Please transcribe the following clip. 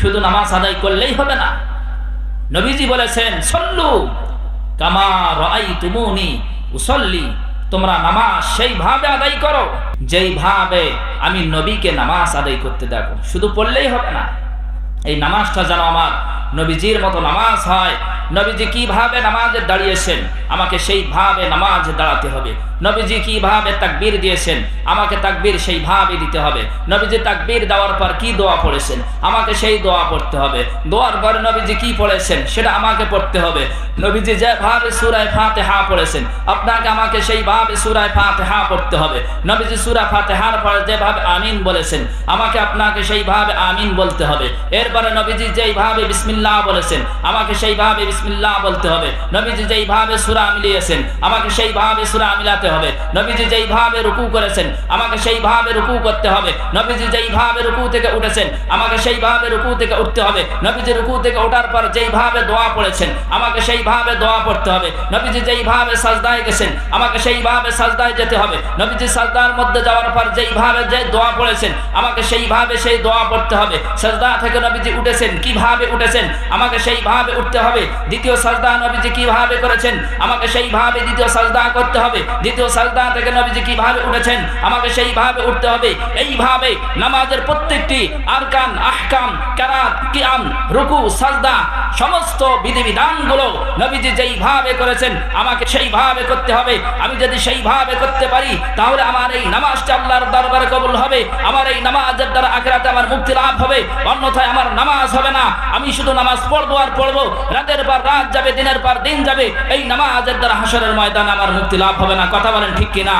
শুধু নামাজ আদায় করলেই হবে না। নবীজি বলেছেন সল্লু কামা রাআইতুমুনি উসাল্লি, তোমরা নামাজ সেইভাবে আদায় করো যেইভাবে আমি নবীকে নামাজ আদায় করতে দেখো। শুধু পড়লেই হবে না, এই নামাজটা যেন আমার নবীজির মতো নামাজ হয়। নবীজি কিভাবে নামাজে দাঁড়িয়েছেন আমাকে সেইভাবে নামাজে দাঁড়াতে হবে। নবীজি কিভাবে তাকবীর দিয়েছেন আমাকে তাকবীর সেইভাবে দিতে হবে। নবীজি তাকবীর দেওয়ার পর কি দোয়া পড়েছেন আমাকে সেই দোয়া পড়তে হবে। দোয়ার পর নবীজি কি পড়েছেন সেটা আমাকে পড়তে হবে। নবীজি যেভাবে সূরা ফাতিহা পড়েছেন আপনাকে আমাকে সেইভাবে সূরা ফাতিহা পড়তে হবে। নবীজি সূরা ফাতিহার পর যেভাবে আমিন বলেছেন আমাকে আপনাকে সেইভাবে আমিন বলতে হবে। এরপরে নবীজি যেইভাবে বিসমিল্লাহ বলেছেন আমাকে সেইভাবে বিসমিল্লাহ বলতে হবে। নবীজি যেইভাবে সূরা মিলিয়েছেন আমাকে সেইভাবে সূরা মিলাতে হবে। নবীজি যেইভাবে রুকু করেছেন আমাকে সেইভাবে রুকু করতে হবে। নবীজি যেইভাবে রুকু থেকে উঠেছেন আমাকে সেইভাবে রুকু থেকে উঠতে হবে। নবীজি রুকু থেকে ওঠার পর যেইভাবে দোয়া পড়েছেন আমাকে সেইভাবে দোয়া পড়তে হবে। নবীজি যেইভাবে সাজদায় গেছেন আমাকে সেইভাবে সাজদায় যেতে হবে। নবীজি সাজদার মধ্যে যাওয়ার পর যেইভাবে যে দোয়া পড়েছেন আমাকে সেইভাবে সেই দোয়া পড়তে হবে। সাজদা থেকে নবীজি উঠেছেন কিভাবে উঠেছেন আমাকে সেইভাবে উঠতে হবে। দ্বিতীয় সাজদা নবীজি কিভাবে করেছেন আমাকে সেইভাবে দ্বিতীয় সাজদা করতে হবে। দ্বিতীয় সাজদা থেকে নবীজি কিভাবে উঠেছেন আমাকে সেইভাবে উঠতে হবে। এইভাবে নামাজের প্রত্যেকটি আরকান আহকাম কেরাত কিয়াম রুকু সাজদা সমস্ত বিধিবিধানগুলো নবীজি যেইভাবে করেছেন আমাকে সেইভাবে করতে হবে। আমি যদি সেইভাবে করতে পারি তাহলে আমার এই নামাজটা আল্লাহর দরবারে কবুল হবে। আমার এই নামাজের দ্বারা আখিরাতে আমার মুক্তি লাভ হবে। অন্যথায় আমার নামাজ হবে না। আমি শুধু নামাজ পড়বো আর পড়বো, রাতের পর রাত যাবে দিনের পর দিন যাবে, এই নামাজের দ্বারা হাসরের ময়দানে আমার মুক্তি লাভ হবে না। কথা বলেন ঠিক কিনা?